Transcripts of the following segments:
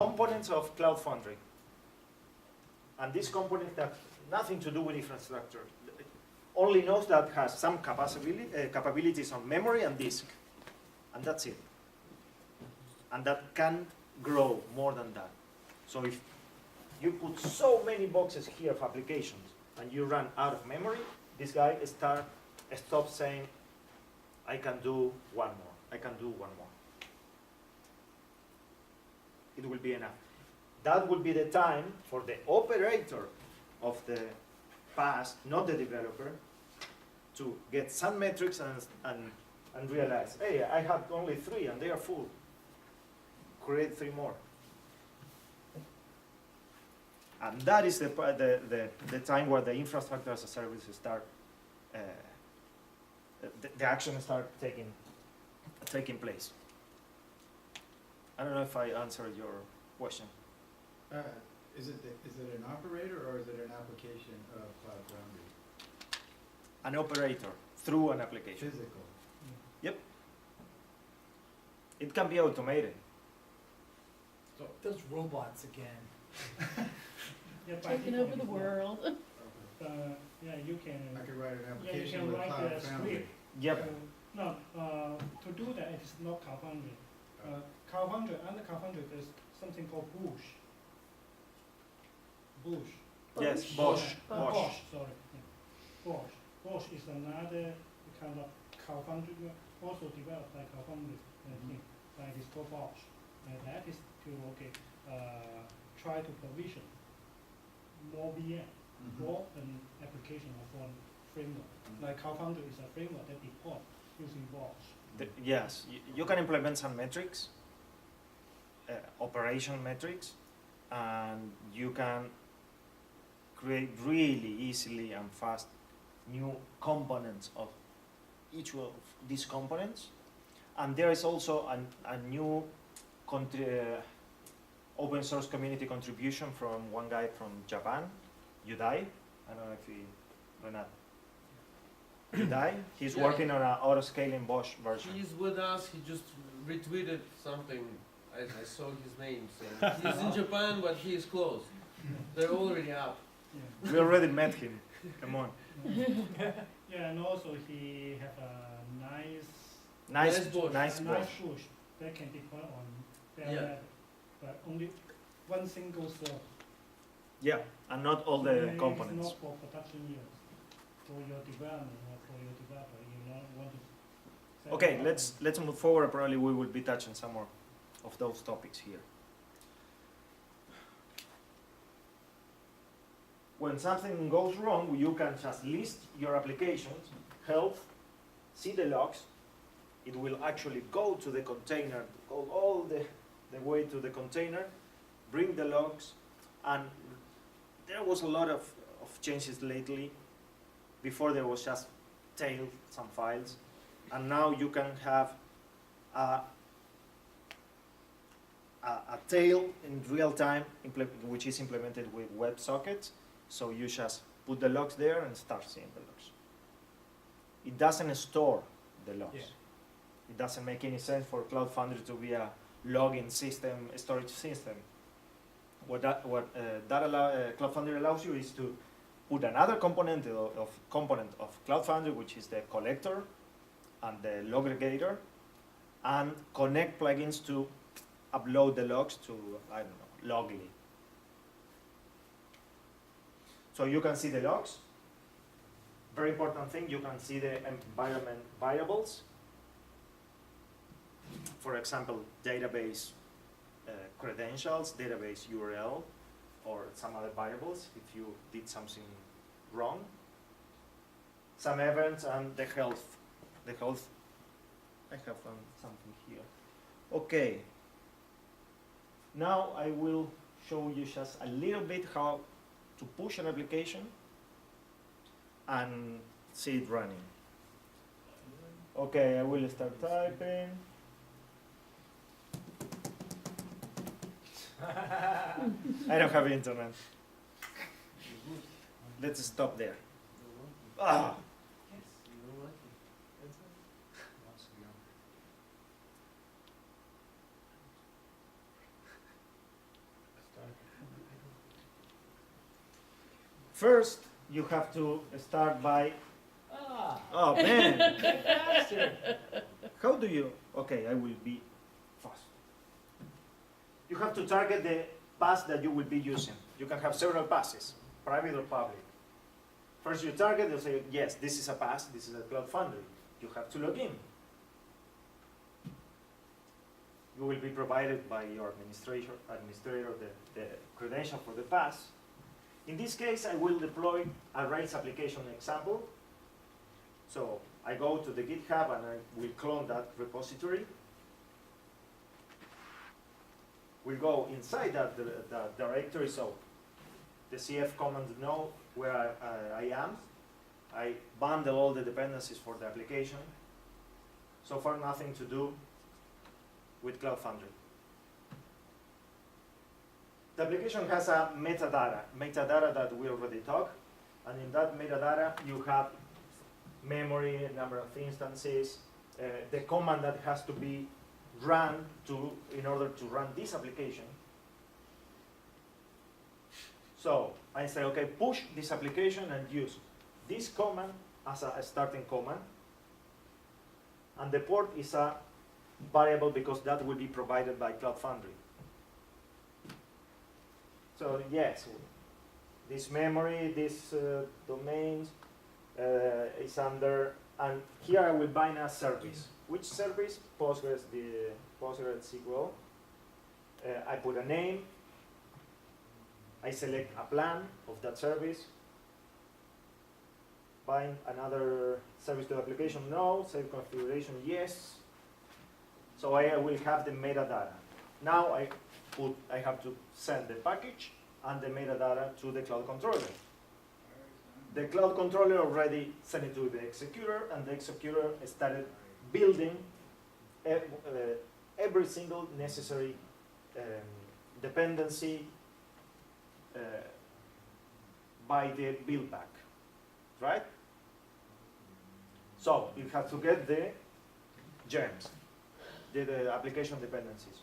components of Cloud Foundry. And these components have nothing to do with infrastructure. Only knows that has some capabilities on memory and disk. And that's it. And that can't grow more than that. So if you put so many boxes here of applications and you run out of memory, this guy stops saying, I can do one more. I can do one more. It will be enough. That will be the time for the operator of the past, not the developer, to get some metrics and realize, hey, I have only 3 and they are full. Create 3 more. And that is the time where the infrastructure as a service start, the action start taking place. I don't know if I answered your question. Is it an operator or is it an application of Cloud Foundry? An operator through an application. Physical. Yep. It can be automated. So those robots again. Yeah, Taking over the world. Yeah, you can. I could write an Yeah, you application can with write Cloud a Foundry. script. Yep. No, to do that, it's not Cloud Foundry. Cloud Foundry, under Cloud Foundry, there's something called Bush. Yes, Bosch. Bosch. Bosch, Bosch. sorry. Yeah. Bosch. Bosch is another kind of Cloud Foundry, also developed by Cloud Foundry thing. Like it's called Bosch. That is to try to provision more VM, more an application of one framework. Like Cloud Foundry is a framework that deploy using Bosch. Yes, you can implement some metrics, operation metrics, and you can create really easily and fast new components of each of these components. And there is also a new open source community contribution from one guy from Japan, Yudai. I don't know if he, Renat. Yudai. He's working on an auto-scaling Bosch version. He's with us, he just retweeted something, I saw his name, so he's in Japan, but he is close. They're already up. Yeah. We already met him. Come on. Yeah, and also he have a nice Nice, Nice Bosch. nice Bosch. push that can deploy on bare Yeah. level, but only one single server. Yeah, and not all the It's components. not for production use, for your development or for your developer. You don't want to. set Okay, up let's move forward. Probably we will be touching some more of those topics here. When something goes wrong, you can just list your applications, health, see the logs. It will actually go to the container, go all the way to the container, bring the logs, and there was a lot of changes lately. Before there was just tail, some files, and now you can have a tail in real time, which is implemented with WebSockets. So you just put the logs there and start seeing the logs. It doesn't store the logs. Yeah. It doesn't make any sense for Cloud Foundry to be a logging system, a storage system. What Cloud Foundry allows you is to put another component of Cloud Foundry, which is the collector and the log aggregator, and connect plugins to upload the logs to, I don't know, Logly. So you can see the logs. Very important thing, you can see the environment variables. For example, database credentials, database URL, or some other variables if you did something wrong. Some events and the health. I have something here. Okay. Now I will show you just a little bit how to push an application and see it running. Okay, I will start typing. I don't have internet. Let's stop there. Ah. First, you have to start by, Ah, oh man, faster. how do you, okay, I will be fast. You have to target the pass that you will be using. You can have several passes, private or public. First you target, you say, yes, this is a pass, this is a Cloud Foundry. You have to log in. You will be provided by your administrator the credential for the pass. In this case, I will deploy a Rails application example. So I go to the GitHub and I will clone that repository. We'll go inside that directory, so the CF command know where I am. I bundle all the dependencies for the application. So far, nothing to do with Cloud Foundry. The application has a metadata that we already talked, and in that metadata you have memory, number of instances, the command that has to be run in order to run this application. So I say, okay, push this application and use this command as a starting command, and the port is a variable because that will be provided by Cloud Foundry. So yes, this memory, this domains is under, and here I will bind a service. Which service? Postgres, the PostgreSQL. I put a name. I select a plan of that service. Bind another service to the application, no. Save configuration, yes. So I will have the metadata. Now I have to send the package and the metadata to the cloud controller. The cloud controller already sent it to the executor, and the executor started building every single necessary dependency by the build back, right? So you have to get the gems, the application dependencies.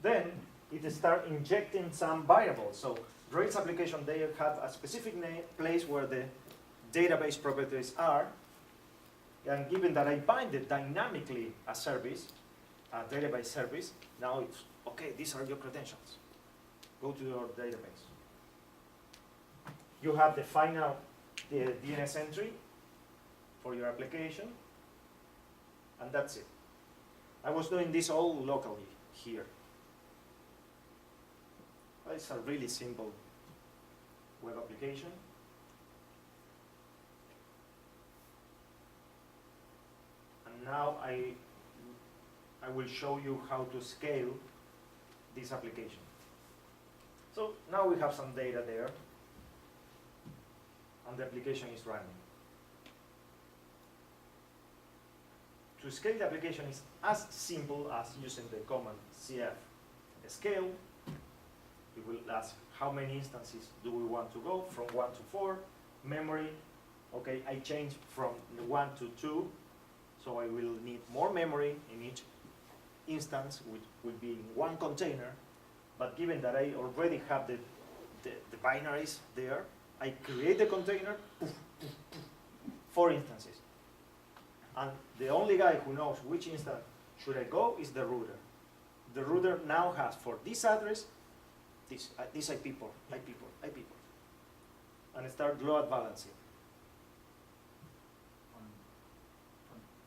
Then it starts injecting some variables. So Rails application, they have a specific place where the database properties are. And given that I bind it dynamically a service, a database service, now it's, okay, these are your credentials. Go to your database. You have the final DNS entry for your application, and that's it. I was doing this all locally here. It's a really simple web application. And now I will show you how to scale this application. So now we have some data there, and the application is running. To scale the application is as simple as using the command cf scale. We will ask how many instances do we want to go, from 1 to 4. Memory, okay, I changed from 1 to 2, so I will need more memory in each instance, which will be in one container. But given that I already have the binaries there, I create the container, poof, poof, poof, 4 instances. And the only guy who knows which instance should I go is the router. The router now has, for this address, this IP port, and start load balancing.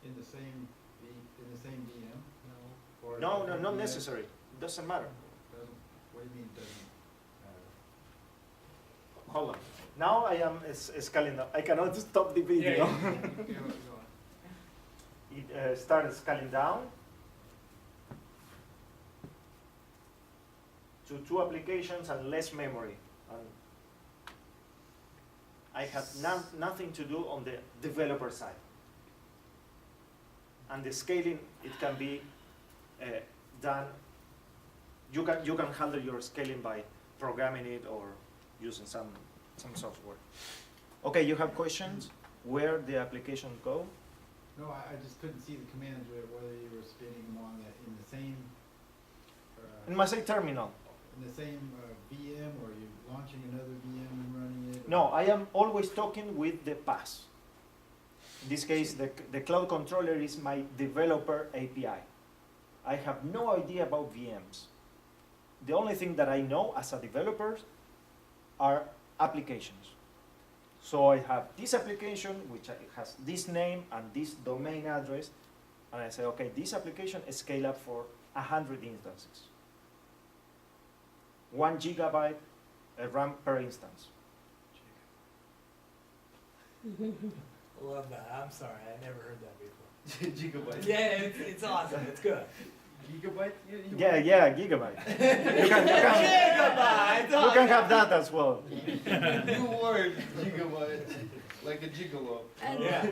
In the same VM? No. Or No, not VM? necessary. Doesn't matter. What do you mean doesn't matter? Hold on. Now I am scaling up. I cannot stop the video. Yeah, go on. It started scaling down to 2 applications and less memory. And I have nothing to do on the developer side. And the scaling, it can be done. You can handle your scaling by programming it or using some software. Okay, you have questions? Where the application go? No, I just couldn't see the commands, whether you were spinning them on in the same In my say terminal. in the same VM, or you launching another VM and running it? or- No, I am always talking with the PaaS. In this case, the cloud controller is my developer API. I have no idea about VMs. The only thing that I know as a developer are applications. So I have this application, which has this name and this domain address, and I say, okay, this application is scale up for 100 instances. 1 gigabyte RAM per instance. Love that. I'm sorry, I never heard that before. Gigabyte. Yeah, it's awesome. It's good. Gigabyte? Yeah, gigabyte. You Gigabyte. can have that as well. New word, gigabyte. Like a gigolo. And, Yeah.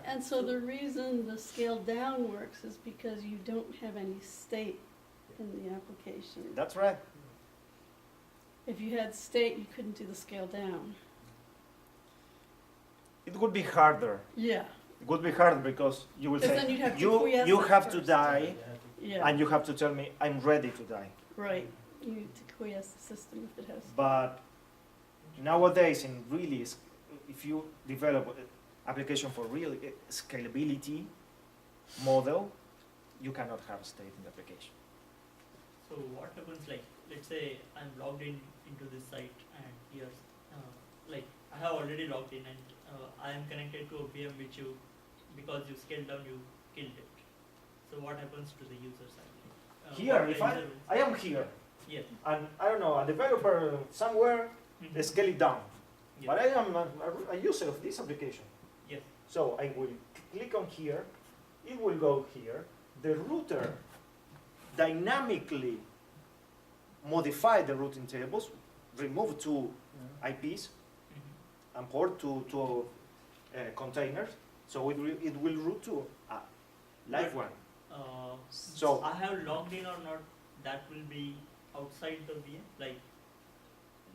and so the reason the scale down works is because you don't have any state in the application. That's right. If you had state, you couldn't do the scale down. It would be harder. Yeah, It would be harder because you will because say, then you'd have to you quiesce have it to first. die, Yeah, and you have to tell me, I'm ready to die. right. You need to quiesce the system if it has. But nowadays, in really, if you develop an application for real scalability model, you cannot have state in the application. So what happens, like, let's say I'm logged in into this site and here's, like, I have already logged in and I am connected to a VM which you, because you scaled down, you killed it. So what happens to the user side? Here, what if the I user- am here, Yes. and I don't know, a developer somewhere, Mhm. they scale it down. Yes. But I am a user of this application. Yes. So I will click on here, it will go here. The router dynamically modify the routing tables, remove two IPs Mhm. and port to containers. So it will route to a live one. So- I have logged in or not, that will be outside the VM, like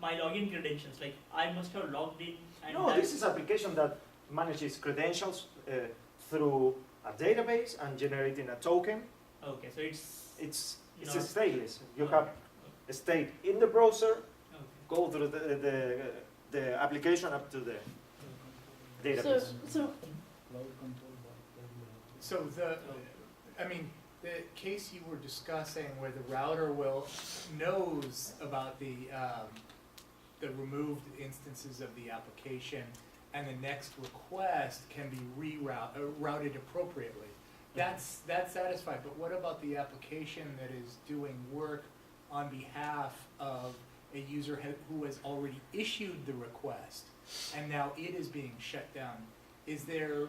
my login credentials, like I must have logged in and No, this is application that manages credentials through a database and generating a token. Okay, so it's, It's Not- stateless. You Okay. have a state in the browser, okay. go through the application up to the So, database. so, So I mean, the case you were discussing where the router knows about the removed instances of the application and the next request can be routed appropriately. That's satisfied, but what about the application that is doing work on behalf of a user who has already issued the request and now it is being shut down? Is there,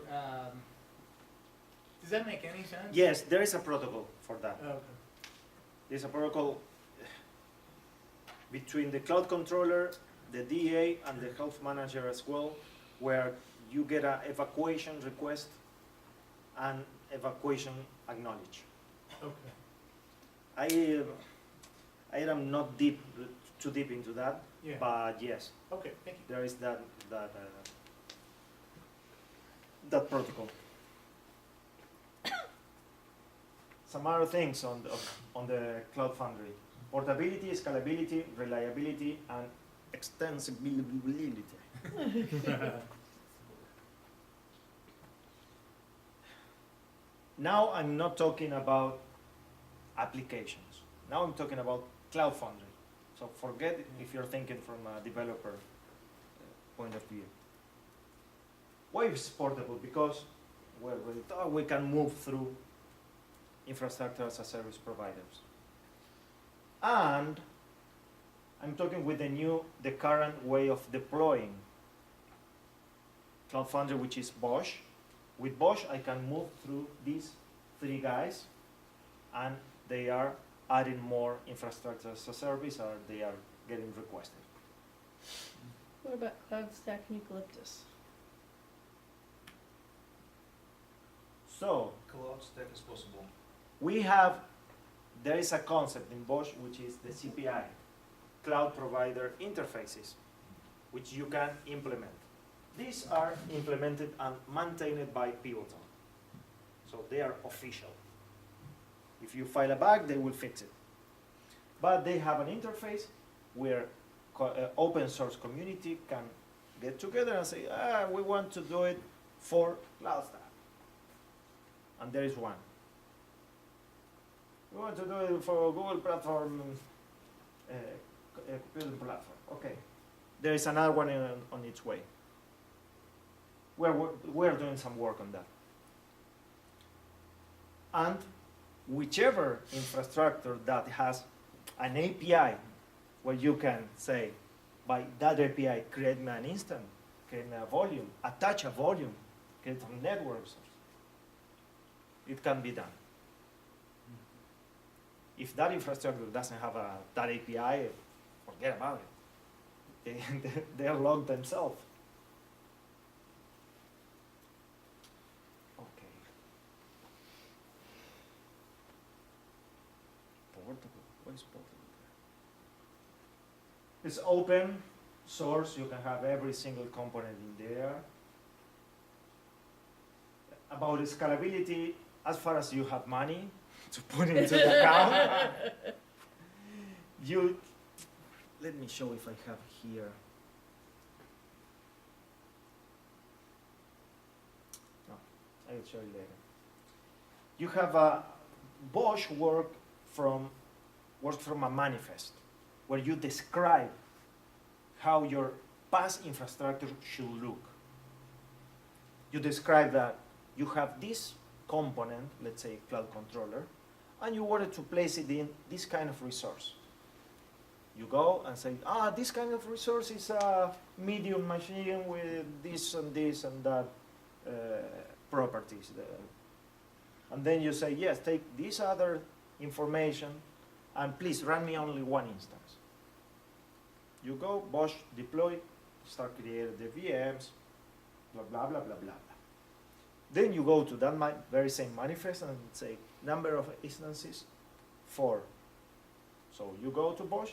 does that make any sense? Yes, there is a protocol for that. Okay. There's a protocol between the cloud controller, the DA, and the health manager as well, where you get an evacuation request and evacuation acknowledge. Okay. I am not too deep into that, Yeah. but yes, Okay, thank you. there is that protocol. Some other things on the Cloud Foundry: portability, scalability, reliability, and extensibility. Now I'm not talking about applications. Now I'm talking about Cloud Foundry. So forget it if you're thinking from a developer point of view. Why is portable? Because well, we can move through infrastructure as a service providers. And I'm talking with the current way of deploying Cloud Foundry, which is Bosch. With Bosch, I can move through these three guys, and they are adding more infrastructure as a service, or they are getting requested. what about Cloud Stack and Eucalyptus? So Cloud stack is possible. there is a concept in Bosch, which is the CPI, Cloud Provider Interfaces, which you can implement. These are implemented and maintained by Pivotal. So they are official. If you file a bug, they will fix it. But they have an interface where open source community can get together and say, we want to do it for CloudStack. And there is one. We want to do it for Google Platform, computing platform. Okay. There is another one on its way. We're doing some work on that. And whichever infrastructure that has an API where you can say, by that API, create me an instance, create me a volume, attach a volume, create some networks. It can be done. If that infrastructure doesn't have that API, forget about it. They are locked themselves. Okay. Portable. What is portable? It's open source. You can have every single component in there. About scalability, as far as you have money to put into the account, let me show if I have here. No, I will show you later. You have a Bosch works from a manifest where you describe how your PaaS infrastructure should look. You describe that you have this component, let's say cloud controller, and you wanted to place it in this kind of resource. You go and say, this kind of resource is a medium machine with this and that properties. And then you say, yes, take this other information and please run me only one instance. You go, Bosch, deploy, start creating the VMs, blah, blah, blah, blah, blah. Then you go to that very same manifest and say, number of instances, 4. So you go to Bosch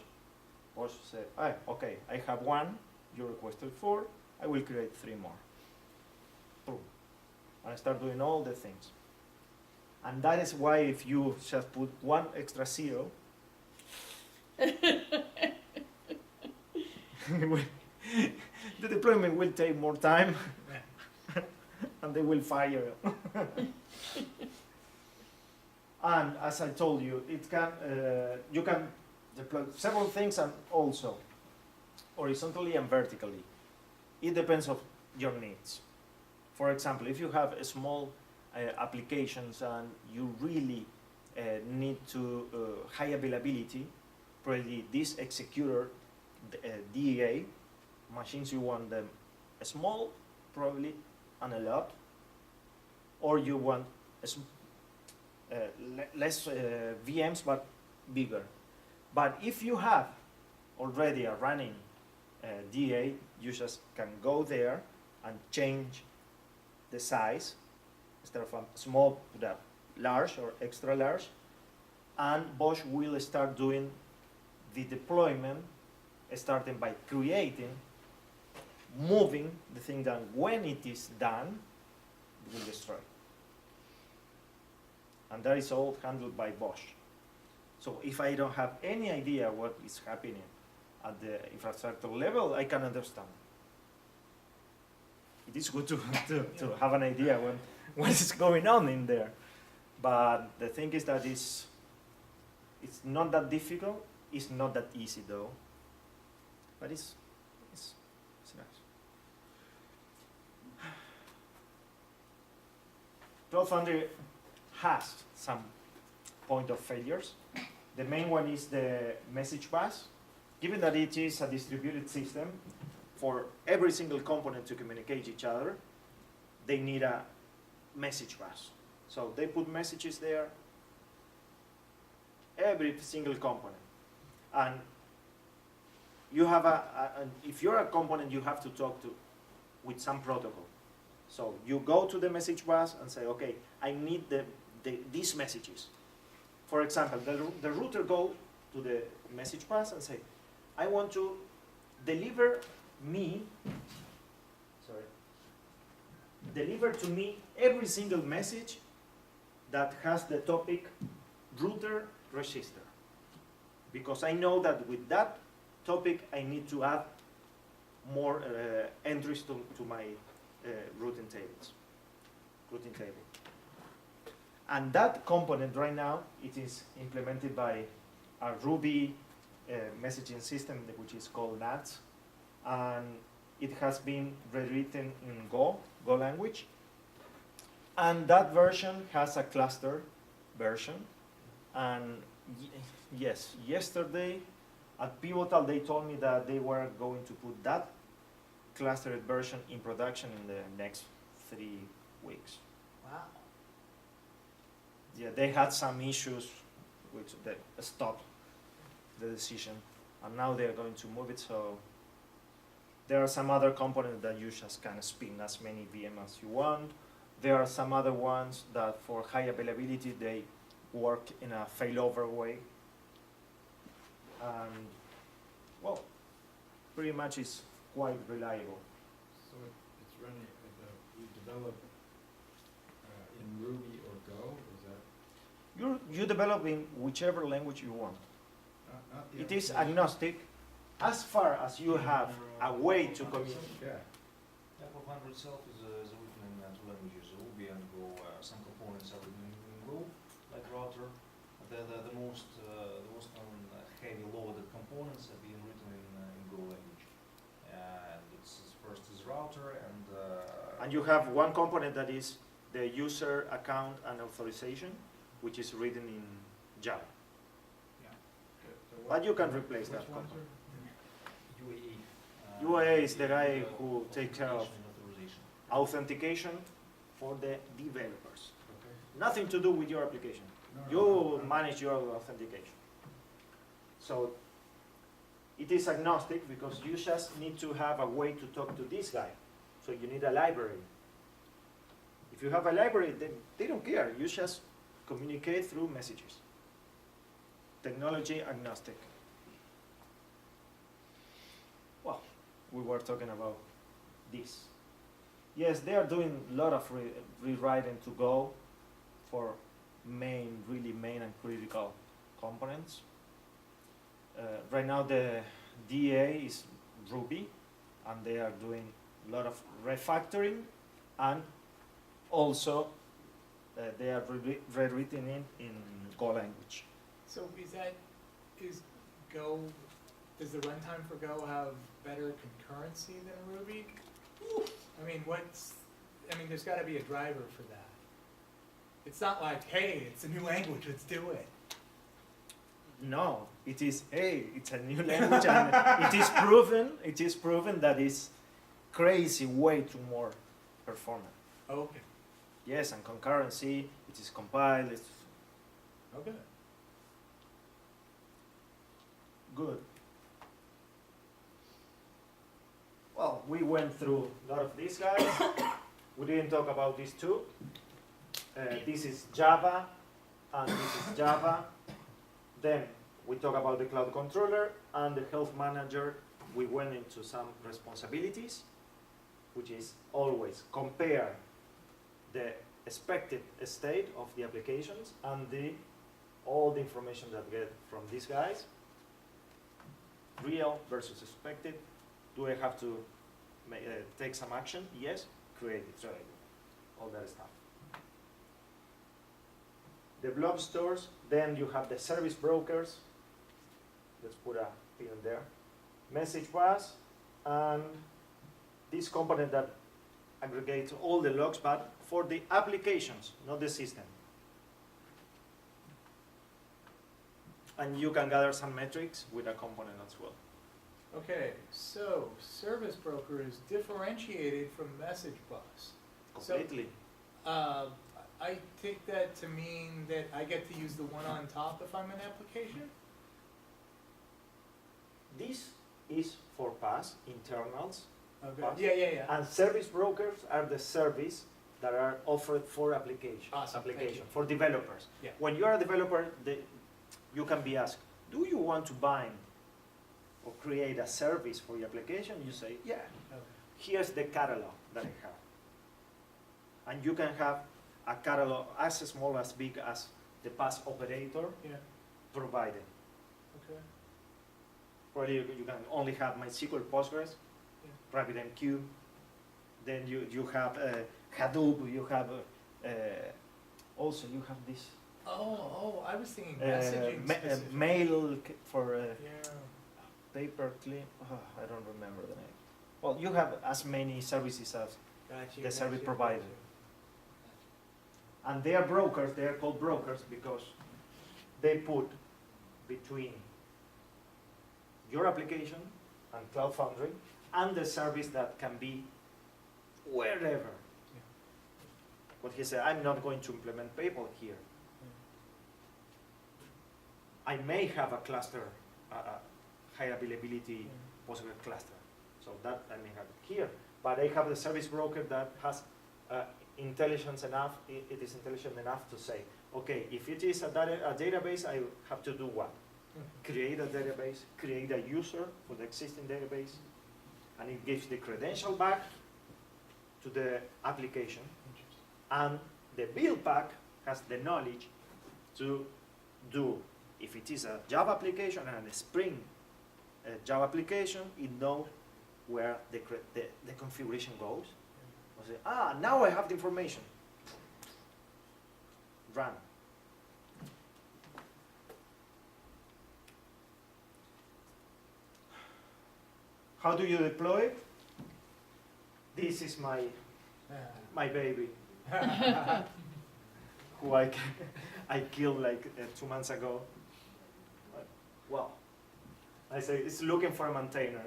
say, okay, I have 1, you requested 4, I will create 3 more. Boom. And I start doing all the things. And that is why if you just put 1 extra 0, the deployment will take more time. And they will fire you. And as I told you, you can deploy several things and also horizontally and vertically. It depends on your needs. For example, if you have a small applications and you really need to high availability, probably this executor, DEA, machines you want them small, probably, and a lot, or you want less VMs but bigger. But if you have already a running DA, you just can go there and change the size instead of a small to the large or extra large, and Bosch will start doing the deployment, starting by creating, moving the thing down. When it is done, it will destroy. And that is all handled by Bosch. So if I don't have any idea what is happening at the infrastructure level, I can understand. It is good to have an idea what is going on in there. But the thing is that it's not that difficult. It's not that easy though. But it's nice. Cloud Foundry has some point of failures. The main one is the message bus. Given that it is a distributed system, for every single component to communicate each other, they need a message bus. So they put messages there, every single component. And you have if you're a component, you have to talk with some protocol. So you go to the message bus and say, okay, I need these messages. For example, the router go to the message bus and say, I want to deliver to me every single message that has the topic router register. Because I know that with that topic, I need to add more entries to my routing table. And that component right now, it is implemented by a Ruby messaging system which is called NATS, and it has been rewritten in Go language. And that version has a cluster version. And yes, yesterday at Pivotal they told me that they were going to put that clustered version in production in the next 3 weeks. Wow. Yeah, they had some issues which they stopped the decision, and now they are going to move it. So there are some other components that you just can spin as many VM as you want. There are some other ones that for high availability they work in a failover way. And well, pretty much it's quite reliable. So it's running, you develop in Ruby or Go, is that? You develop in whichever language you want. Not the It is application? agnostic as far as you have a way to communicate. Yeah. Cloud Foundry itself is written in two languages, Ruby and Go. Some components are written in Go, like router. The most heavy loaded components have been written in Go language. And first is router And you have one component that is the user account and authorization, which is written in Java. But you can replace that component. UAE. UAE is the guy who takes care of Authentication and authorization. authentication for the developers. Okay. Nothing to do with your application. No, You manage your authentication. So it is agnostic because you just need to have a way to talk to this guy. So you need a library. If you have a library, then they don't care. You just communicate through messages. Technology agnostic. Well, we were talking about this. Yes, they are doing a lot of rewriting to Go for really main and critical components. Right now the DA is Ruby, and they are doing a lot of refactoring, and also they are rewritten in Go language. So is Go, does the runtime for Go have better concurrency than Ruby? I mean, there's gotta be a driver for that. It's not like, hey, it's a new language, let's do it. No, it is, hey, it's a new language, and it is proven that it's crazy way too more performant. Okay, Yes, and concurrency, it is compiled, it's okay. good. Well, we went through a lot of these guys. We didn't talk about these two. This is Java, and this is Java. Then we talk about the cloud controller and the health manager. We went into some responsibilities, which is always compare the expected state of the applications and all the information that we get from these guys. Real versus expected. Do I have to take some action? Yes. Create it. So all that stuff. The blob stores. Then you have the service brokers. Let's put a pin there. Message bus, and this component that aggregates all the logs, but for the applications, not the system. And you can gather some metrics with a component as well. Okay, so service broker is differentiated from message bus. Completely. I take that to mean that I get to use the one on top if I'm an application? This is for PaaS, internals, Okay, yeah. and service brokers are the service that are offered for application, Awesome, thank you. for developers. Yeah. When you are a developer, you can be asked, do you want to bind or create a service for your application? You say, yeah. Okay. Here's the catalog that I have. And you can have a catalog as small as big as the PaaS operator Yeah, provided. okay. Probably you can only have MySQL Postgres, Yeah. RabbitMQ. Then you have Hadoop. You have also you have this Oh, I was thinking messaging specific. mail for Yeah. paperclip. I don't remember the name. Well, you have as many services as, Gotcha, the service gotcha, provider. gotcha. and they are brokers. They are called brokers because they put between your application and Cloud Foundry and the service that can be wherever. But he said, I'm not going to implement PayPal here. I may have a cluster, high availability Postgres cluster. So that I may have it here. But I have the service broker that has intelligence enough, it is intelligent enough to say, okay, if it is a database, I have to do what? Create a database, create a user for the existing database, and it gives the credential back to the application. And the build pack has the knowledge to do, if it is a Java application and a Spring Java application, it knows where the configuration goes. I say, now I have the information. Run. How do you deploy it? This is my baby, who I killed like 2 months ago. Well, I say it's looking for a maintainer.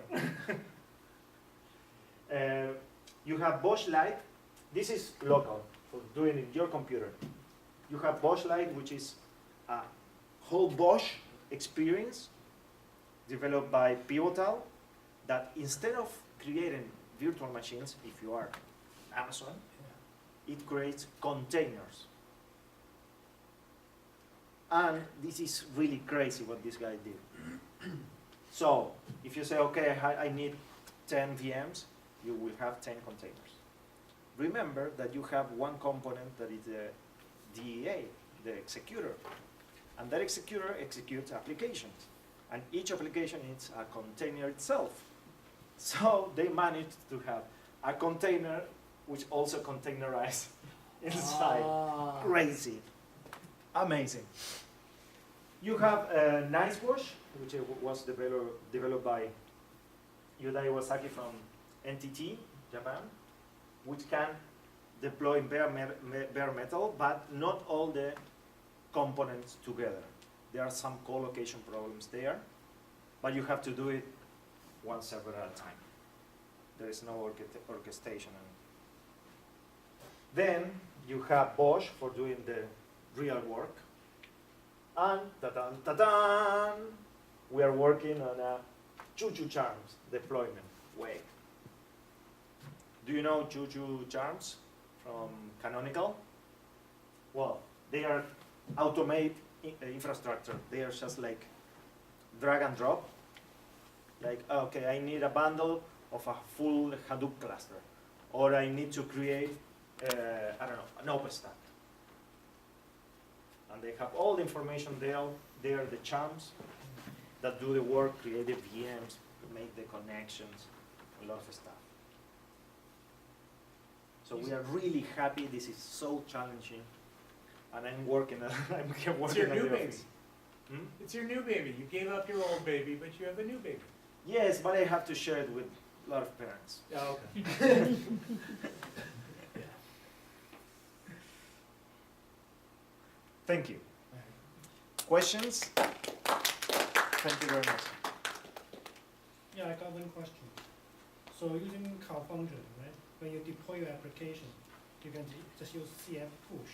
You have Bosch Lite. This is local for doing it in your computer. You have Bosch Lite, which is a whole Bosch experience developed by Pivotal, that instead of creating virtual machines, if you are Amazon, it creates containers. And this is really crazy what this guy did. So, if you say, okay, I need 10 VMs, you will have 10 containers. Remember that you have one component that is the DEA, the executor. And that executor executes applications. And each application is a container itself. So they managed to have a container which also containerized inside. Crazy. Amazing. You have NiceWash, which was developed by Yuda Iwasaki from NTT, Japan, which can deploy bare metal, but not all the components together. There are some co-location problems there, but you have to do it one server at a time. There is no orchestration. Then you have Bosch for doing the real work. And ta-dan, we are working on a Choo-Choo Charms deployment way. Do you know Choo-Choo Charms from Canonical? Well, they are automate infrastructure. They are just like drag and drop. Like, okay, I need a bundle of a full Hadoop cluster. Or I need to create, I don't know, an OpenStack. And they have all the information there. They are the charms that do the work, create the VMs, make the connections, a lot of stuff. So we are really happy. This is so challenging. And I'm working on It's your the new baby. office. Hmm? It's your new baby. You gave up your old baby, but you have a new baby. Yes, but I have to share it with a lot of parents. Oh, okay. Thank you. Questions? Thank you very much. Yeah, I got one question. So using Cloud Foundry, right? When you deploy your application, you can just use CF push.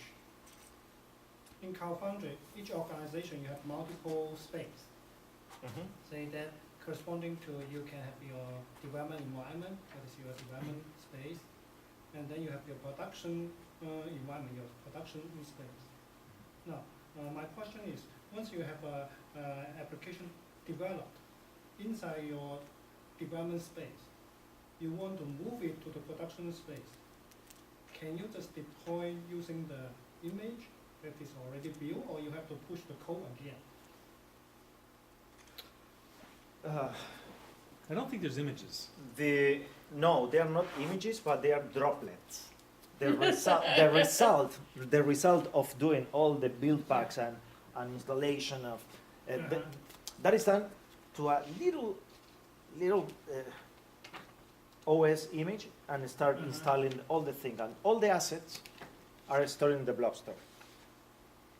In Cloud Foundry, each organization you have multiple space. Say that corresponding to you can have your development environment, that is your development space, and then you have your production environment, your production space. Now, my question is, once you have an application developed inside your development space, you want to move it to the production space. Can you just deploy using the image that is already built, or you have to push the code again? I don't think there's images. No, they are not images, but they are droplets. The result of doing all the build packs and installation of that is done to a little OS image and start installing all the thing, and all the assets are stored in the blob store.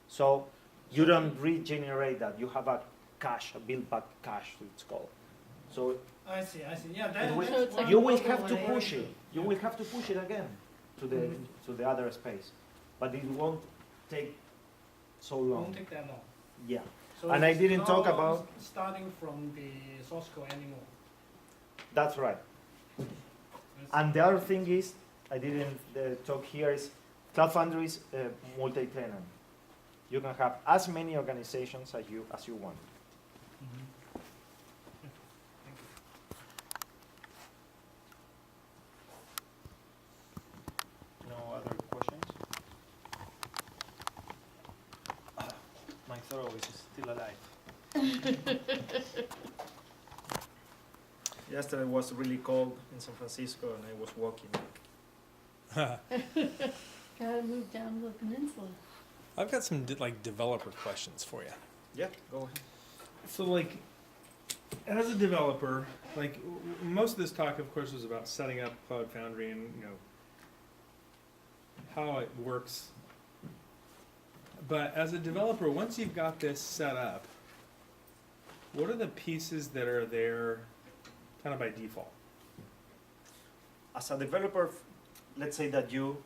So you don't regenerate that. You have a cache, a build pack cache, it's called. So I see. Yeah, it will- So it's like you a will local have to layer. push it. You will have to push it again to the other space, but it won't take so It long. won't take that long. Yeah. So And I it's didn't talk not about- starting from the source code anymore. That's right. And the other thing is, I didn't talk here, is Cloud Foundry is multi-tenant. You can have as many organizations as you want. No other questions? My throat is still alive. Yesterday was really cold in San Francisco, and I was walking. Gotta move down the peninsula. I've got some developer questions for you. Yeah, go ahead. So like, as a developer, most of this talk, of course, was about setting up Cloud Foundry and how it works. But as a developer, once you've got this set up, what are the pieces that are there kind of by default? As a developer, let's say that you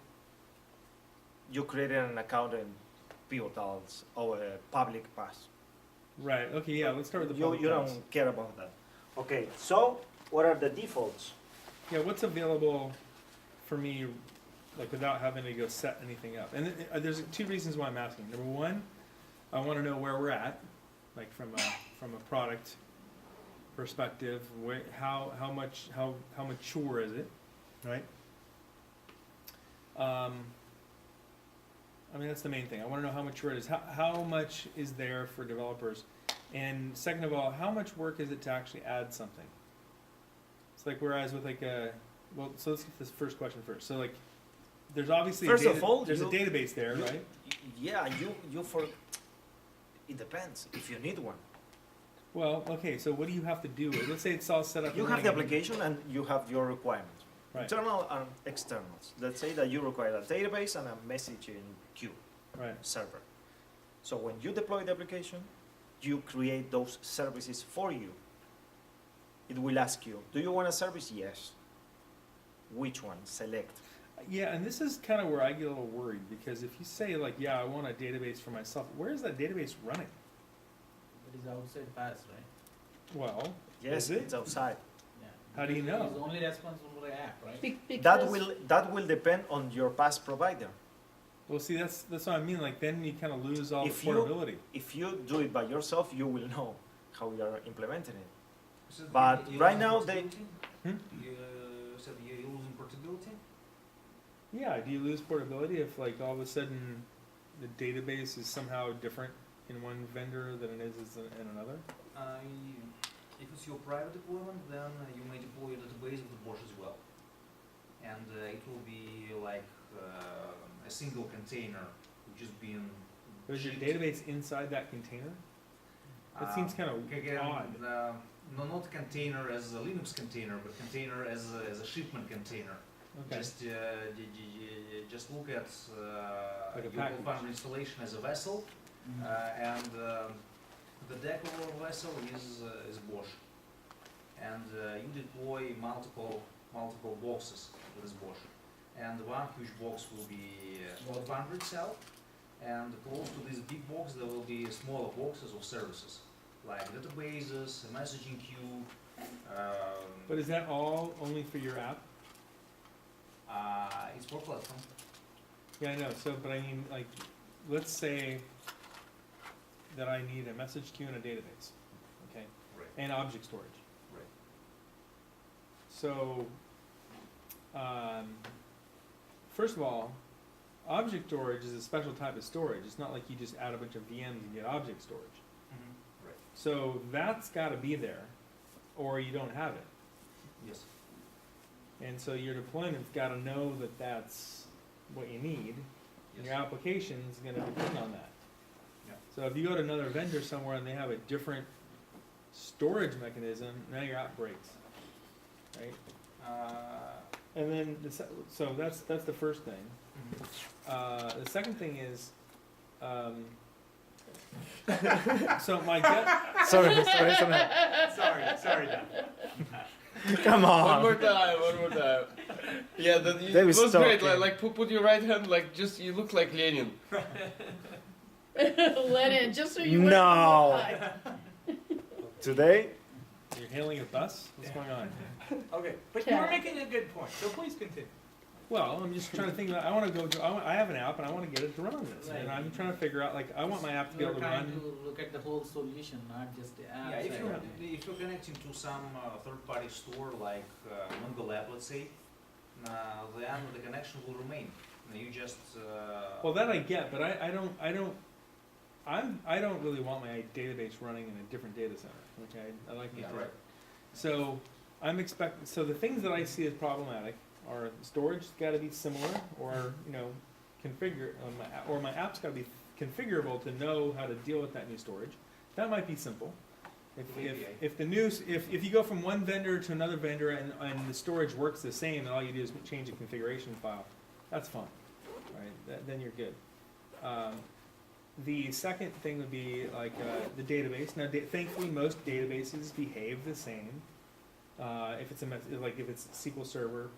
created an account in Pivotals or a public pass. Right, okay, yeah, let's start with the You public paths. don't care about that. Okay, so what are the defaults? Yeah, what's available for me, without having to go set anything up? And there's two reasons why I'm asking. Number one, I want to know where we're at, from a product perspective. How mature is it, right? That's the main thing. I want to know how mature it is. How much is there for developers? And second of all, how much work is it to actually add something? It's whereas with so let's get this first question first. So there's obviously First of all, there's a database there, right? Yeah, it depends if you need one. Well, okay, so what do you have to do? Let's say it's all set up. You and have the running. application and you have your requirements. Right. Internal and externals. Let's say that you require a database and a messaging queue Right. server. So when you deploy the application, you create those services for you. It will ask you, do you want a service? Yes. Which one? Select. Yeah, and this is kind of where I get a little worried, because if you say yeah, I want a database for myself, where is that database running? It is outside pass, right? Well, Yes, is it? it's outside. Yeah. How do you know? It is only responsible for the app, right? Because That will depend on your pass provider. Well, see, that's what I mean. Then you kind of lose all If the you- portability. If you do it by yourself, you will know how you are implementing it. So But you right losing now they- portability? Hmm? You said you're losing portability? Yeah. Do you lose portability if all of a sudden the database is somehow different in one vendor than it is in another? If it's your private deployment, then you may deploy a database with Bosch as well. And it will be a single container, which is being... But is your shipped. database inside that container? That seems kind of Again, odd. no, not container as a Linux container, but container as a shipment container. Okay. Just look at Like a your package. Foundry installation as a vessel, and the decor of vessel is Bosch, and you deploy multiple boxes with this Bosch, and one huge box will be Cloud Foundry itself, and close to this big box there will be smaller boxes of services like databases, a messaging queue. But is that all only for your app? It's for platform. Yeah, I know. So, but I mean, let's say that I need a message queue and a database, okay, Right. and object storage. Right. So, first of all, object storage is a special type of storage. It's not like you just add a bunch of VMs and get object storage. Right. So that's got to be there. or you don't have it. Yes. And so your deployment's got to know that that's what you need. And your Yes. application's going to depend on that. Yeah. So if you go to another vendor somewhere and they have a different storage mechanism, now your app breaks, right? And then so that's the first thing. The second thing is, so my gut. Sorry. Sorry, Dan. Come One on. more time. Yeah, it They was was great. talking. Like put your right hand, like just you look like Lenin. Lenin, just so you No. Today, You're hailing a bus? What's going on? Okay, but you were making a good point, so please continue. Well, I'm just trying to think about, I want to go to, I have an app and I want to get it to run on this. And I'm trying to figure out, like, I want my app to be You're able to trying run. to look at the whole solution, not just the app. Yeah, if side. you're connecting to some third-party store like Mongo Lab, let's say, then the connection will remain. You just Well, that I get, but I don't really want my database running in a different data center, okay? I like yeah, it. right. So so the things that I see as problematic are storage got to be similar, or configure, or my app's got to be configurable to know how to deal with that new storage. That might be simple. If you go from one vendor to another vendor and the storage works the same and all you do is change a configuration file, that's fine, right? Then you're good. The second thing would be like the database. Now, thankfully, most databases behave the same. If it's if it's SQL Server,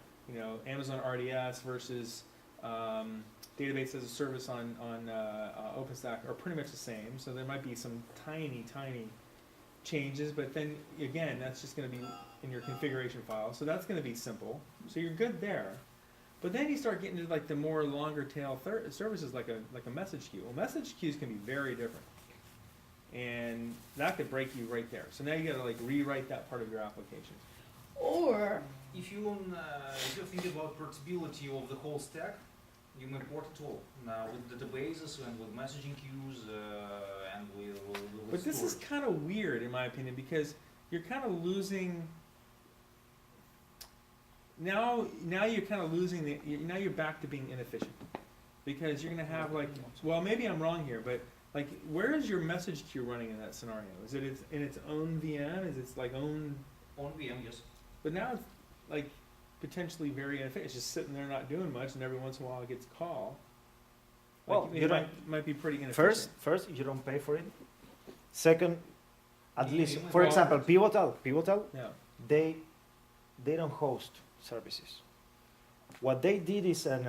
Amazon RDS versus database as a service on OpenStack are pretty much the same. So there might be some tiny changes, but then again, that's just going to be in your configuration file. So that's going to be simple. So you're good there. But then you start getting to like the more longer tail services like a message queue. Well, message queues can be very different, and that could break you right there. So now you got to like rewrite that part of your application. Or If you think about portability of the whole stack, you may port it all. Now with databases and with messaging queues and with But this is storage. kind of weird in my opinion, because you're kind of losing. Now you're kind of losing now you're back to being inefficient, because you're going to have like, well, maybe I'm wrong here, but like, where is your message queue running in that scenario? Is it in its own VM? Is it like own? On VM, yes. But now it's like potentially very inefficient. It's just sitting there not doing much, and every once in a while it gets a call. Like, Well, it might be pretty inefficient. first, you don't pay for it. Second, at Yeah, least, yeah. for Well- example, Pivotal, Yeah. they don't host services. What they did is an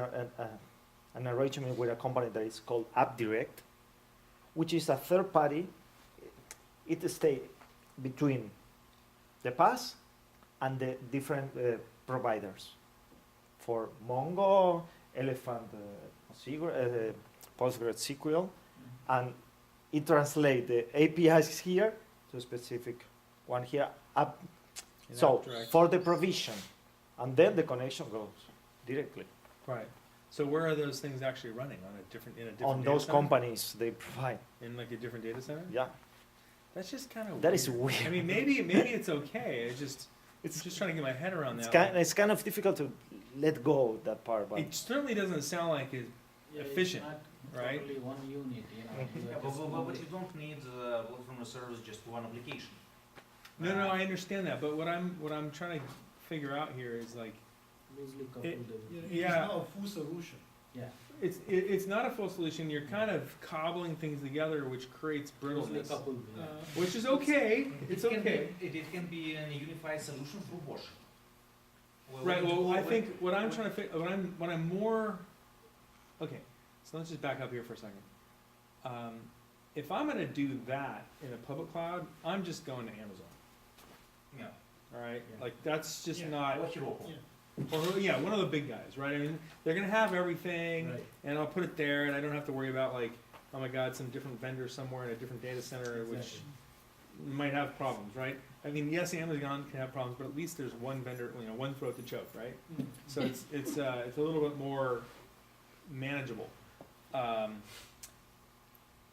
arrangement with a company that is called AppDirect, which is a third party. It stays between the PaaS and the different providers for Mongo, Elephant, PostgreSQL, and it translates the APIs here to a specific one here. In So AppDirect. for the provision, and then the connection goes directly Right. So where are those things actually running in a different on data those center? companies they provide. In like a different data center? Yeah, That's just kind of that is weird. I mean, maybe it's okay. It's just trying to get my head around that. It's kind of difficult to let go of that part, but It certainly doesn't sound like it. Yeah, it's efficient, not right? Totally one unit, you know. Mhm. you Yeah, are just but one you don't need from a service just one application. No, I understand that, but what I'm trying to figure out here is like, loosely coupled. yeah, It's not a full solution. Yeah, it's not a full solution. You're kind of cobbling things together, which creates loosely brittleness, coupled. Yeah. which is okay. It's okay. It can be a unified solution through Bosch. Right. Well, I think what I'm trying to figure, what I'm more, okay. So let's just back up here for a second. If I'm going to do that in a public cloud, I'm just going to Amazon. Yeah. All right. Yeah. Like that's just Yeah. not. Or Heroku. Yeah. Or yeah, one of the big guys, right? I mean, they're gonna have everything, Right. and I'll put it there, and I don't have to worry about like, oh my God, some different vendor somewhere in a different data center, which Exactly. might have problems, right? I mean, yes, Amazon can have problems, but at least there's one vendor, one throat to choke, right? So it's a little bit more manageable.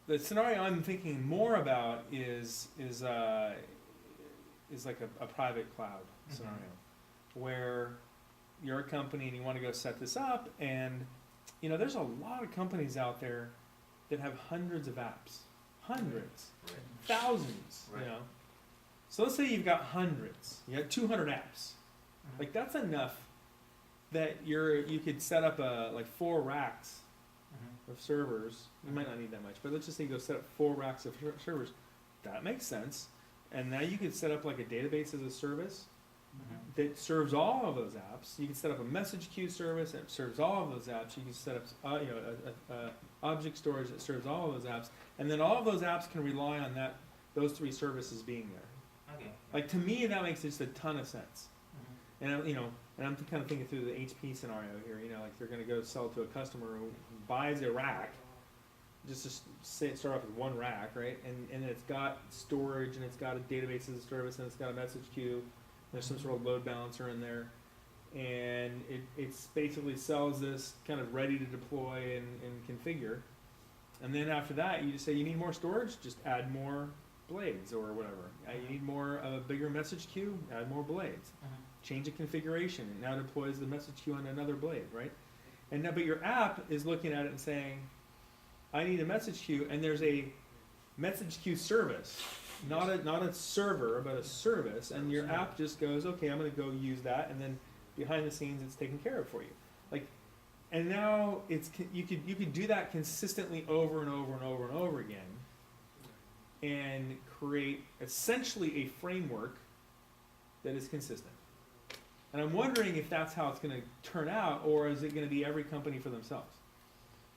The scenario I'm thinking more about is is like a private cloud scenario, where you're a company and you want to go set this up, and you know there's a lot of companies out there that have hundreds of apps, hundreds, thousands, you Right. know. So let's say you've got hundreds, you have 200 apps. Like that's enough that you could set up like 4 racks of servers. You might not need that much, but let's just say you go set up 4 racks of servers. That makes sense. And now you could set up like a database as a service that serves all of those apps. You can set up a message queue service that serves all of those apps. You can set up a object storage that serves all of those apps, and then all of those apps can rely on those 3 services being there. Okay. Like to me, that makes just a ton of sense. And I'm kind of thinking through the HP scenario here. You know, like they're going to go sell to a customer who buys a rack, just to start off with 1 rack, right? And it's got storage, and it's got a database as a service, and it's got a message queue. There's some sort of load balancer in there, and it's basically sells this kind of ready to deploy and configure. And then after that, you just say you need more storage, just add more blades or whatever. You need more of a bigger message queue, add more blades. Change the configuration, it now deploys the message queue on another blade, right? And now, but your app is looking at it and saying, I need a message queue, and there's a message queue service, not a server, but a service, and your app just goes, okay, I'm going to go use that, and then behind the scenes, it's taken care of for you. Like, and now you could do that consistently over and over and over and over again, and create essentially a framework that is consistent. And I'm wondering if that's how it's going to turn out, or is it going to be every company for themselves?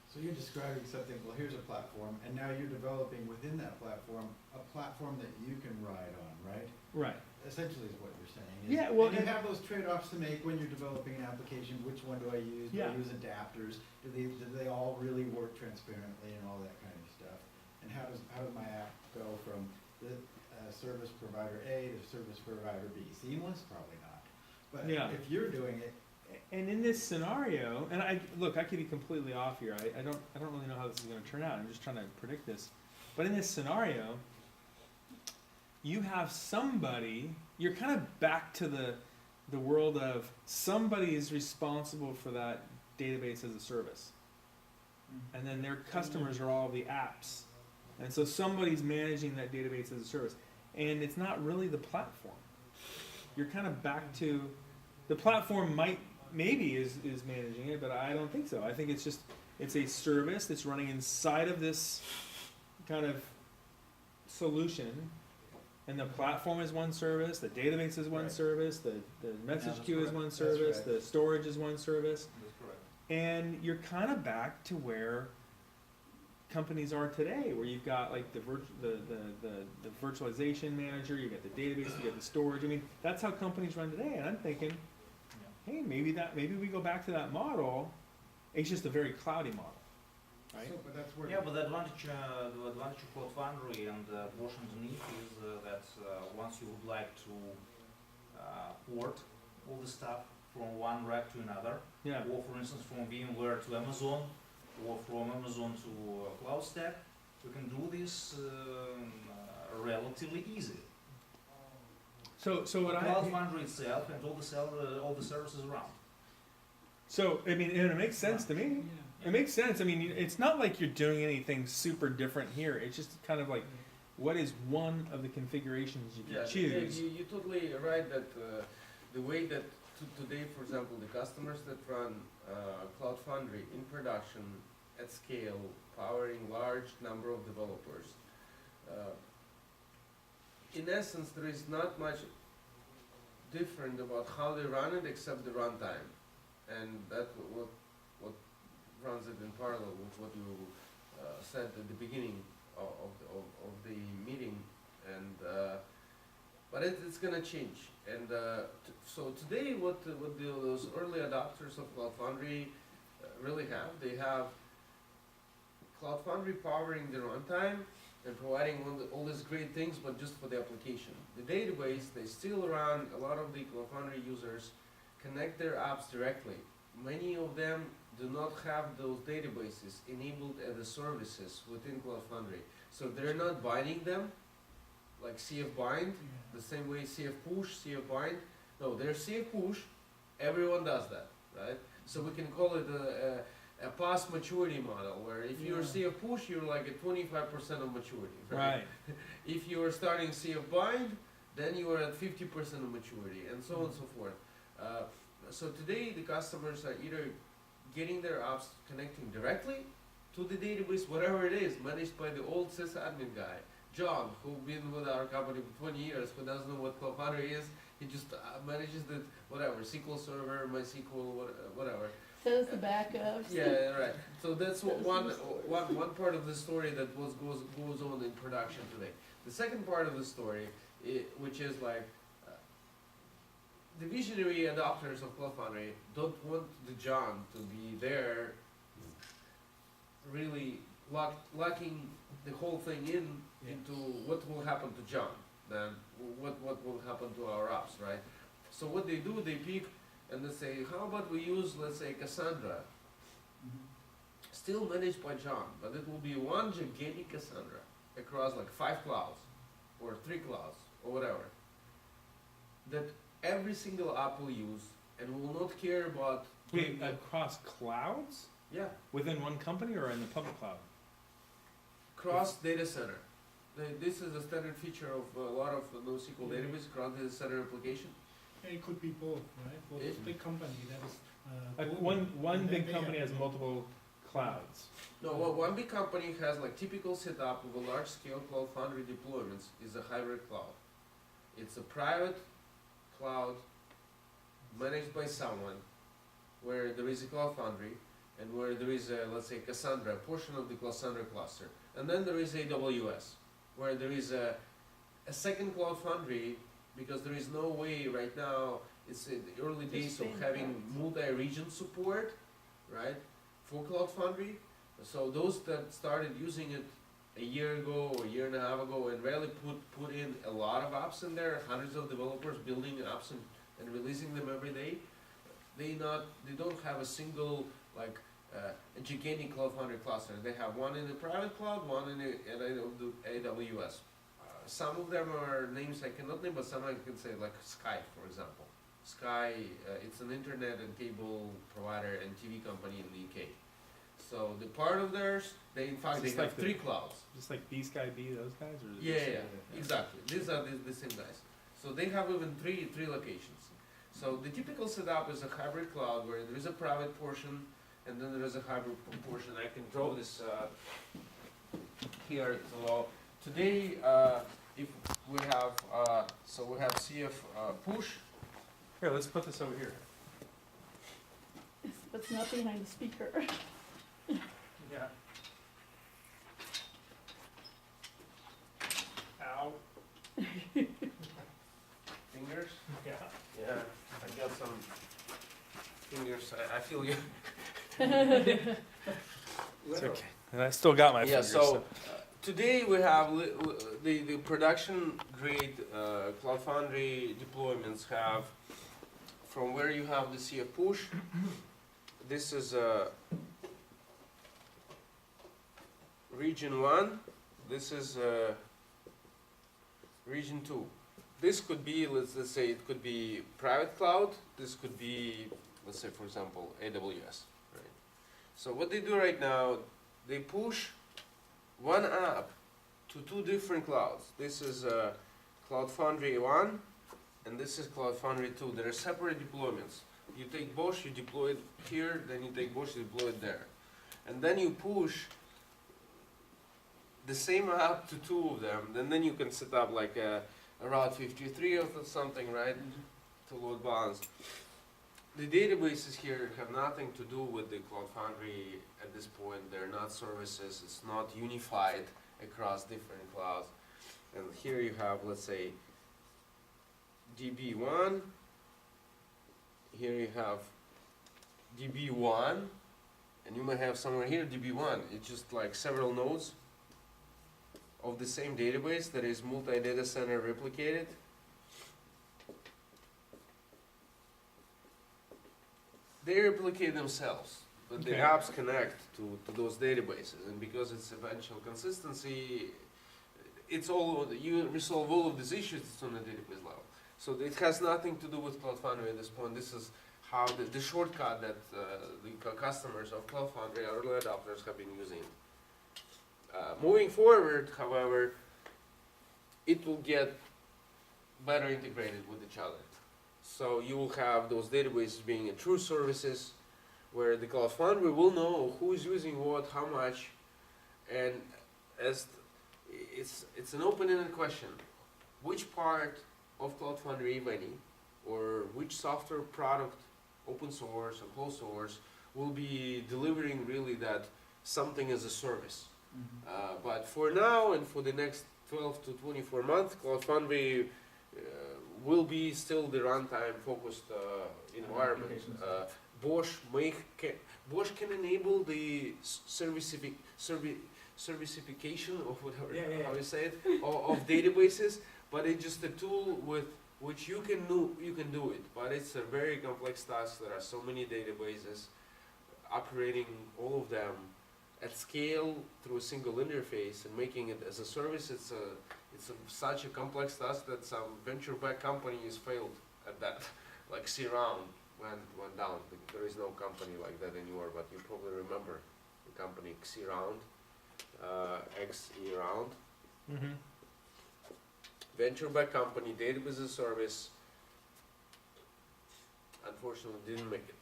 So you're describing something, well, here's a platform, and now you're developing within that platform, a platform that you can ride on, right? Right. Essentially is what you're saying. Yeah, well, and you and- have those trade-offs to make when you're developing an application. Which one do I use? Do Yeah. I use adapters? Do they all really work transparently and all that kind of stuff? And how does my app go from the service provider A to service provider B? Seamless? Probably not. But Yeah. if you're doing it, And in this scenario, and I could be completely off here. I don't really know how this is going to turn out. I'm just trying to predict this. But in this scenario, you have somebody. You're kind of back to the world of somebody is responsible for that database as a service, and then their customers are all the apps, and so somebody's managing that database as a service, and it's not really the platform. You're kind of back to the platform maybe is managing it, but I don't think so. I think it's a service that's running inside of this kind of solution, and the platform is one service, the database is one Right. service, the message that's queue is correct. one That's service, right. the storage is one service, That's correct. and you're kind of back to where companies are today, where you've got like the virtualization manager, you got the database, you got the storage. I mean, that's how companies run today, and I'm thinking, hey, maybe we go back to that model. It's just a very cloudy model, right? So, but that's where Yeah, but the advantage of Cloud Foundry and portion underneath is that once you would like to port all the stuff from one rack to another, Yeah. or for instance from VMware to Amazon, or from Amazon to CloudStack, we can do this relatively easy. So what Cloud Foundry itself and all the services around. So I mean, and it makes sense to me. It makes sense. I mean, it's not like you're doing anything super different here. It's just kind of like, what is one of the configurations you can choose? You're totally right that the way that today, for example, the customers that run Cloud Foundry in production at scale, powering large number of developers, in essence, there is not much different about how they run it except the runtime, and that's what runs it in parallel with what you said at the beginning of the meeting, and but it's gonna change. And so today, what those early adopters of Cloud Foundry really have, they have Cloud Foundry powering the runtime and providing all these great things, but just for the application. The database, they still run, a lot of the Cloud Foundry users connect their apps directly. Many of them do not have those databases enabled as the services within Cloud Foundry. So they're not binding them like CF bind, the same way CF push, CF bind. No, there's CF push, everyone does that, right? So we can call it a past maturity model, where if you're Yeah. CF push, you're like at 25% of maturity, Right. If you are starting CF bind, then you are at 50% of maturity, and so on and so forth. So today the customers are either getting their apps connecting directly to the database, whatever it is, managed by the old sysadmin guy, John, who's been with our company for 20 years, who doesn't know what Cloud Foundry is. He just manages the whatever, SQL Server, MySQL, whatever. Says the backups. Yeah, right. So that's one part of the story that goes on in production today. The second part of the story, which is like the visionary adopters of Cloud Foundry don't want the John to be there, really locking the whole thing into what will happen to John, then what will happen to our apps, right? So what they do, they pick and they say, how about we use, let's say, Cassandra, still managed by John, but it will be one gigantic Cassandra across like 5 clouds or 3 clouds or whatever, that every single app will use and will not care about. Wait, across clouds? Yeah, Within one company or in the public cloud? cross data center. This is a standard feature of a lot of NoSQL database, cross data center application. It could be both, right? For this big company that is. Like global, one and then big they company have has multiple clouds. No, well, one big company has like typical setup of a large scale Cloud Foundry deployments is a hybrid cloud. It's a private cloud managed by someone where there is a Cloud Foundry and where there is a, let's say, Cassandra, a portion of the Cassandra cluster. And then there is AWS, where there is a second Cloud Foundry, because there is no way right now, it's in the early days of having multi-region support, right, for Cloud Foundry. So those that started using it a year ago or a year and a half ago and really put in a lot of apps in there, hundreds of developers building apps and releasing them every day, they don't have a single like a gigantic Cloud Foundry cluster. They have one in the private cloud, one in the AWS. Some of them are names I cannot name, but some I can say, like Sky, for example. Sky, it's an internet and cable provider and TV company in the UK. So the part of theirs, they in fact they Just have like 3 clouds. Just like B Sky B, those guys? Or is it Yeah, just- exactly. These are the same guys. So they have even three locations. So the typical setup is a hybrid cloud where there is a private portion and then there is a hybrid portion. I can draw this here. So today, if we have so we have CF push. Here, let's put this over here. But it's not behind the speaker. Yeah. Ow. Fingers? Yeah. Yeah, I got some fingers. I feel you. It's okay. And I still got my Yeah, fingers. so today we have the production grade Cloud Foundry deployments have from where you have the CF push. This is region 1. This is region 2. This could be, let's say, it could be private cloud. This could be, let's say, for example, AWS. Right? So what they do right now, they push one app to 2 different clouds. This is Cloud Foundry 1, and this is Cloud Foundry 2. There are separate deployments. You take Bosch, you deploy it here, then you take Bosch, you deploy it there. And then you push the same app to 2 of them, and then you can set up like a Route 53 or something, right, to load balance. The databases here have nothing to do with the Cloud Foundry at this point. They're not services. It's not unified across different clouds. And here you have, let's say, DB1. Here you have DB1. And you might have somewhere here DB1. It's just like several nodes of the same database that is multi-data center replicated. They replicate themselves, but the Okay. apps connect to those databases. And because it's eventual consistency, it's all, you resolve all of these issues, it's on the database level. So it has nothing to do with Cloud Foundry at this point. This is how the shortcut that the customers of Cloud Foundry, our early adopters, have been using. Moving forward, however, it will get better integrated with each other. So you will have those databases being true services, where the Cloud Foundry will know who is using what, how much, and as it's an open-ended question. Which part of Cloud Foundry, if any, or which software product, open source or closed source, will be delivering really that something as a service? But for now and for the next 12 to 24 months, Cloud Foundry will be still the runtime focused environment. Bosch can enable the servicification of whatever, how you say it, of databases, but it's just a tool with which you can do it. But it's a very complex task. There are so many databases, operating all of them at scale through a single interface and making it as a service. It's such a complex task that some venture-backed companies failed at that. Like C-Round went down. There is no company like that anymore, but you probably remember the company C-Round, X-E-Round. Venture-backed company, database as a service. Unfortunately, didn't make it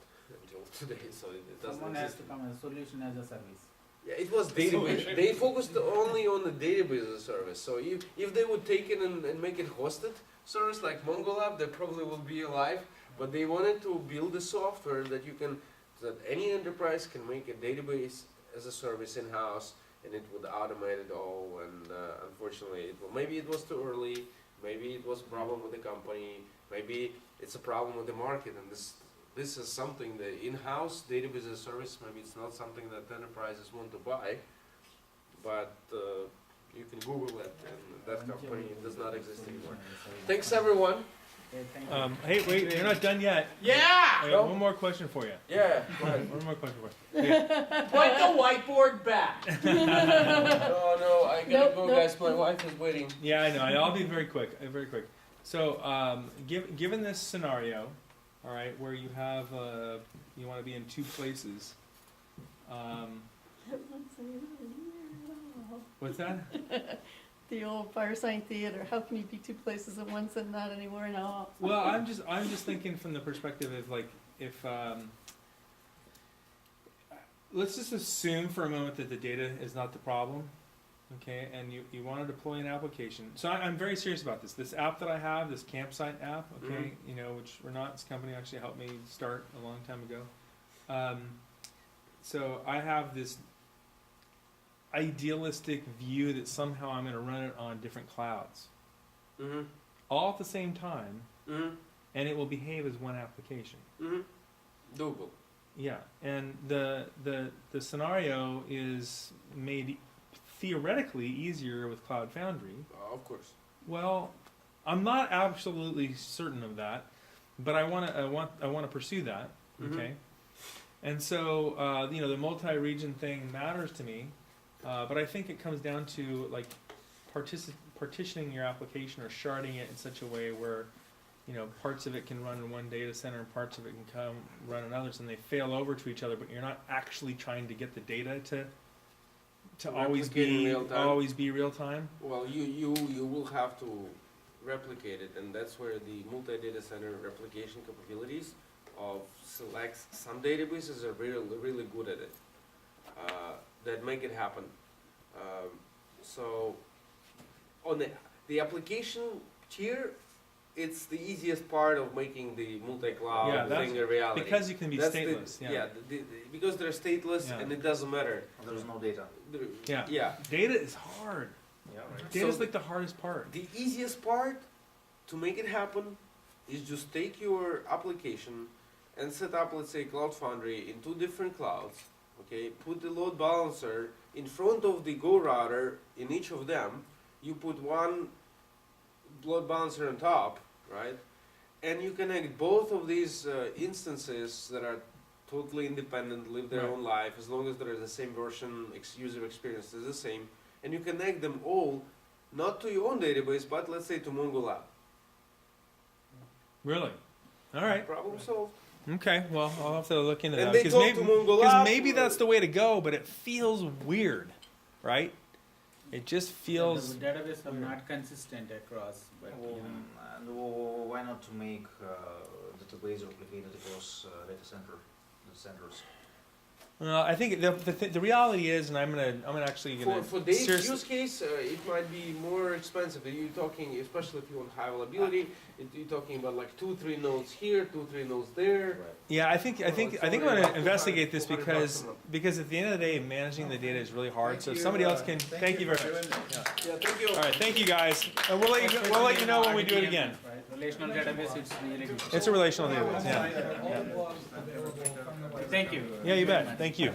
until today, so it doesn't Someone has exist. to come as a solution as a service. Yeah, it was database. They focused only on the database as a service. So if they would take it and make it hosted service like MongoLab, they probably will be alive. But they wanted to build a software that that any enterprise can make a database as a service in-house, and it would automate it all. And unfortunately, maybe it was too early. Maybe it was a problem with the company. Maybe it's a problem with the market. And this is something, the in-house database as a service, maybe it's not something that enterprises want to buy, but you can Google it, and that company does not exist anymore. Thanks, everyone. Okay, thank you. Hey, wait, you're not done yet. Yeah! I got one more question for you. Yeah, go ahead. One more question for you. Okay. Put the whiteboard back. No, I gotta Nope, go, nope. guys. My wife is waiting. Yeah, I know. I'll be very quick. Very quick. So, given this scenario, all right, where you have you want to be in two places. What's that? The old Firesign Theater, how can you be two places at once and not anymore now? Well, I'm just thinking from the perspective of like if let's just assume for a moment that the data is not the problem, okay, and you want to deploy an application. So I'm very serious about this. This app that I have, this campsite app, okay, you know, which this company actually helped me start a long time ago. So I have this idealistic view that somehow I'm going to run it on different clouds, all at the same time, and it will behave as one application. Doable. Yeah, and the scenario is made theoretically easier with Cloud Foundry. Of course. Well, I'm not absolutely certain of that, but I want to pursue that. Okay, and so the multi-region thing matters to me. But I think it comes down to like partitioning your application or sharding it in such a way where, parts of it can run in one data center and parts of it can run in others, and they fail over to each other. But you're not actually trying to get the data to always be real time. Well, you will have to replicate it, and that's where the multi-data center replication capabilities of some databases are really good at it. That make it happen. So on the application tier, it's the easiest part of making the multi-cloud thing a reality. Because you can be stateless. Because they're stateless and it doesn't matter. There's no data. Data is hard. Yeah, right. Data is like the hardest part. The easiest part to make it happen is just take your application and set up, let's say, Cloud Foundry in 2 different clouds. Okay, put the load balancer in front of the Go router in each of them. You put one load balancer on top, right? And you connect both of these instances that are totally independent, live their own life, as long as they're the same version, user experience is the same. And you connect them all not to your own database, but let's say to MongoLab. Really? All right. Problem solved. Okay. Well, I'll have to look into And that they because talk maybe, to MongoLab. maybe that's the way to go, but it feels weird, right? It just feels. The database are not consistent across, but you know. And why not to make database replicated across data centers? I think the reality is, and I'm actually gonna For Dave's seriously- use case, it might be more expensive. You're talking, especially if you want high availability, you're talking about like 2-3 nodes here, 2-3 nodes there. Yeah, I think I'm going to investigate this because $200 at the end of the day, managing the data is really hard. Thank So if you, somebody else can, thank you very for much. doing this. Yeah. Yeah, thank you. All right, thank you guys, and we'll let you know when we do it again. Right, relational database, it's really good. It's a relational database. Yeah. Thank you. Yeah, you bet. Thank you.